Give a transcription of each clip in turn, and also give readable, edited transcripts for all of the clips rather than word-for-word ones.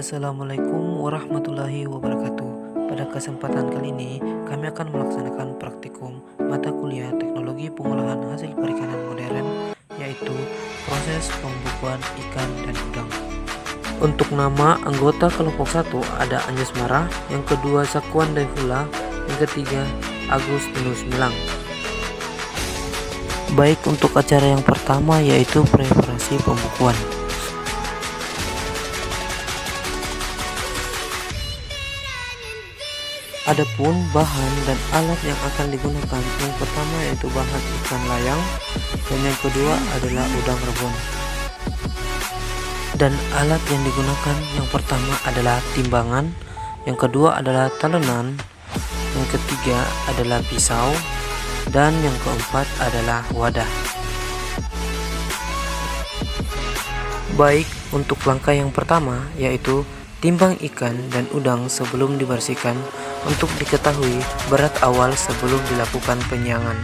Assalamualaikum warahmatullahi wabarakatuh. Pada kesempatan kali ini, kami akan melaksanakan praktikum mata kuliah teknologi pengolahan hasil perikanan modern, yaitu proses pembukuan ikan dan udang. Untuk nama anggota kelompok 1 ada Anjas Marah, yang kedua Sakuan Daifullah, yang ketiga Agustinus Milang. Baik, untuk acara yang pertama yaitu preparasi pembukuan. Adapun bahan dan alat yang akan digunakan, yang pertama yaitu bahan ikan layang, dan yang kedua adalah udang rebun. Dan alat yang digunakan yang pertama adalah timbangan, yang kedua adalah talenan, yang ketiga adalah pisau, dan yang keempat adalah wadah. Baik, untuk langkah yang pertama yaitu timbang ikan dan udang sebelum dibersihkan untuk diketahui berat awal sebelum dilakukan penyiangan.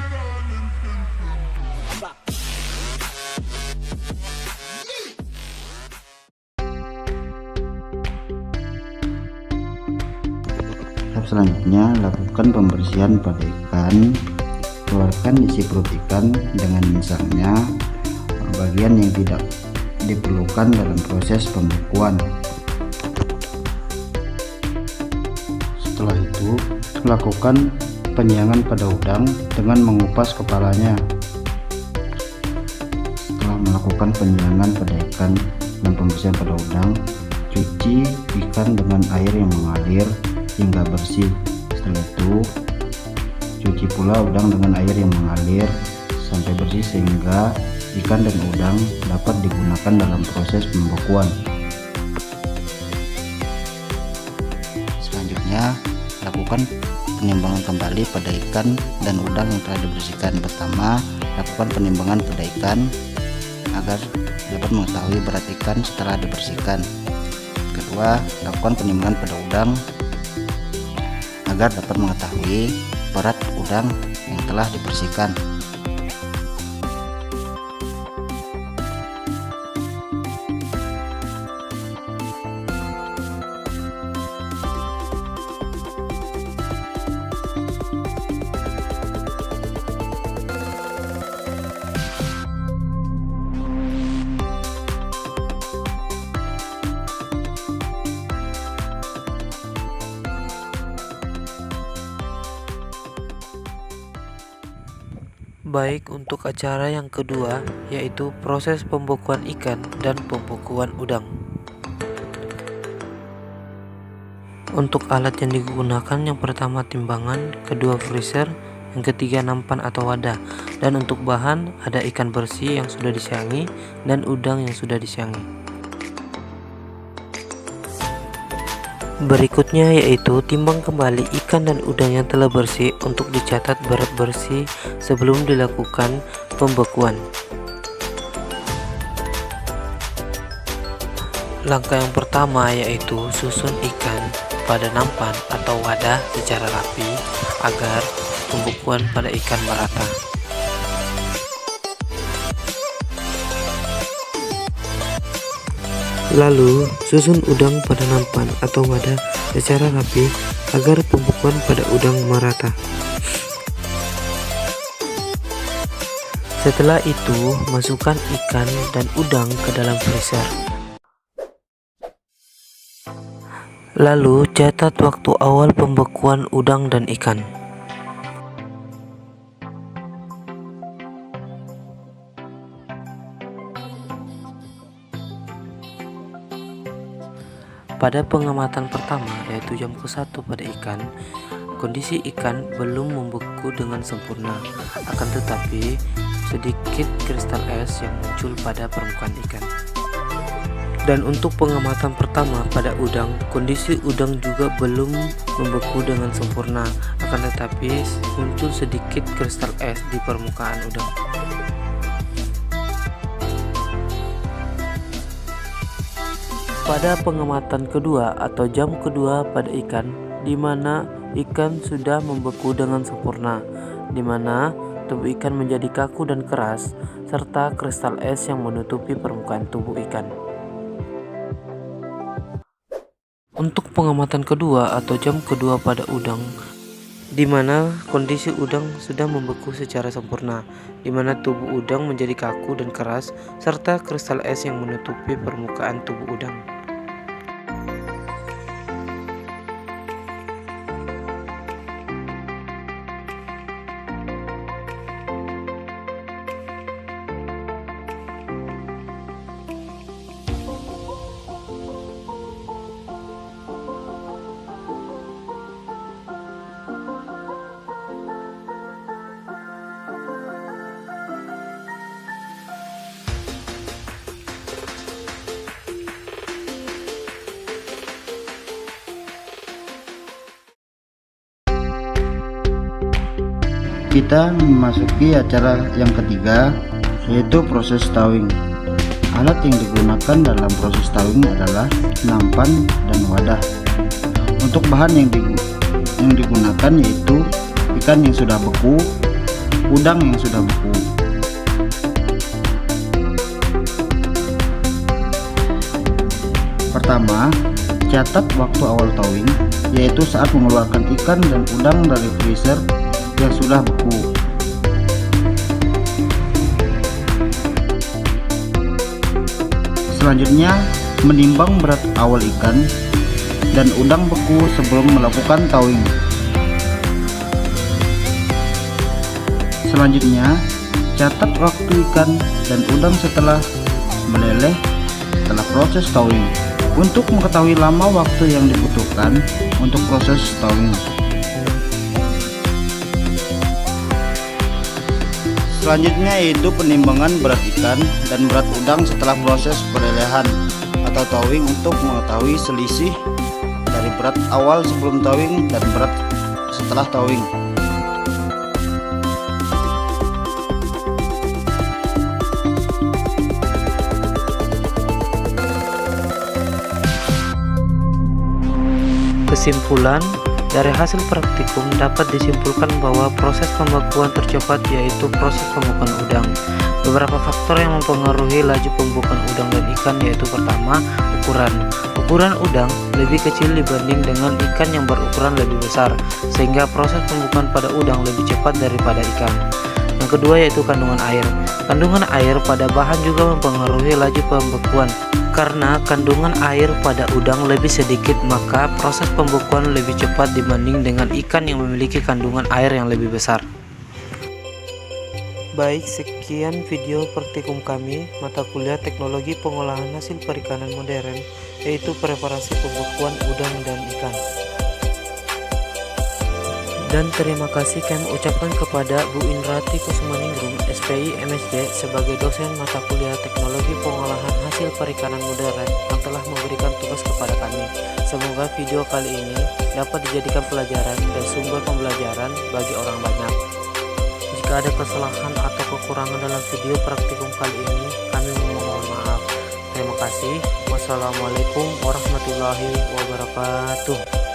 Tahap selanjutnya, lakukan pembersihan pada ikan. Keluarkan isi perut ikan dengan misalnya bagian yang tidak diperlukan dalam proses pembukuan. Setelah itu, lakukan penyiangan pada udang dengan mengupas kepalanya. Setelah melakukan penyiangan pada ikan dan pembersihan pada udang, cuci ikan dengan air yang mengalir hingga bersih. Setelah itu, cuci pula udang dengan air yang mengalir sampai bersih sehingga ikan dan udang dapat digunakan dalam proses pembekuan. Selanjutnya, lakukan penimbangan kembali pada ikan dan udang yang telah dibersihkan. Pertama, lakukan penimbangan pada ikan agar dapat mengetahui berat ikan setelah dibersihkan. Kedua, lakukan penimbangan pada udang agar dapat mengetahui berat udang yang telah dibersihkan. Baik, untuk acara yang kedua yaitu proses pembekuan ikan dan pembekuan udang. Untuk alat yang digunakan, yang pertama timbangan, kedua freezer, yang ketiga nampan atau wadah. Dan untuk bahan ada ikan bersih yang sudah disiangi dan udang yang sudah disiangi. Berikutnya yaitu timbang kembali ikan dan udang yang telah bersih untuk dicatat berat bersih sebelum dilakukan pembekuan. Langkah yang pertama yaitu susun ikan pada nampan atau wadah secara rapi agar pembekuan pada ikan merata. Lalu, susun udang pada nampan atau wadah secara rapi agar pembekuan pada udang merata. Setelah itu, masukkan ikan dan udang ke dalam freezer. Lalu, catat waktu awal pembekuan udang dan ikan. Pada pengamatan pertama yaitu jam ke-1 pada ikan, kondisi ikan belum membeku dengan sempurna, akan tetapi sedikit kristal es yang muncul pada permukaan ikan. Dan untuk pengamatan pertama pada udang, kondisi udang juga belum membeku dengan sempurna, akan tetapi muncul sedikit kristal es di permukaan udang. Pada pengamatan kedua atau jam kedua pada ikan, di mana ikan sudah membeku dengan sempurna, di mana tubuh ikan menjadi kaku dan keras, serta kristal es yang menutupi permukaan tubuh ikan. Untuk pengamatan kedua atau jam kedua pada udang, di mana kondisi udang sudah membeku secara sempurna, di mana tubuh udang menjadi kaku dan keras, serta kristal es yang menutupi permukaan tubuh udang. Kita memasuki acara yang ketiga, yaitu proses stowing. Alat yang digunakan dalam proses stowing adalah nampan dan wadah. Untuk bahan yang digunakan yaitu ikan yang sudah beku, udang yang sudah beku. Pertama, catat waktu awal towing, yaitu saat mengeluarkan ikan dan udang dari freezer yang sudah beku. Selanjutnya, menimbang berat awal ikan dan udang beku sebelum melakukan towing. Selanjutnya, catat waktu ikan dan udang setelah meleleh setelah proses towing untuk mengetahui lama waktu yang dibutuhkan untuk proses towing. Selanjutnya yaitu penimbangan berat ikan dan berat udang setelah proses pelelehan atau towing untuk mengetahui selisih dari berat awal sebelum towing dan berat setelah towing. Kesimpulan, dari hasil praktikum dapat disimpulkan bahwa proses pembekuan tercepat yaitu proses pembekuan udang. Beberapa faktor yang mempengaruhi laju pembukaan udang dan ikan yaitu pertama, ukuran. Ukuran udang lebih kecil dibanding dengan ikan yang berukuran lebih besar, sehingga proses pembukaan pada udang lebih cepat daripada ikan. Yang kedua yaitu kandungan air. Kandungan air pada bahan juga mempengaruhi laju pembekuan. Karena kandungan air pada udang lebih sedikit, maka proses pembekuan lebih cepat dibanding dengan ikan yang memiliki kandungan air yang lebih besar. Baik, sekian video praktikum kami mata kuliah teknologi pengolahan hasil perikanan modern, yaitu preparasi pembekuan udang dan ikan. Dan terima kasih kami ucapkan kepada Bu Indrati Kusumaningrum, SPI MSc, sebagai dosen mata kuliah teknologi pengolahan hasil perikanan modern yang telah memberikan tugas kepada kami. Semoga video kali ini dapat dijadikan pelajaran dan sumber pembelajaran bagi orang banyak. Jika ada kesalahan atau kekurangan dalam video praktikum kali ini, kami memohon maaf. Terima kasih. Wassalamualaikum warahmatullahi wabarakatuh.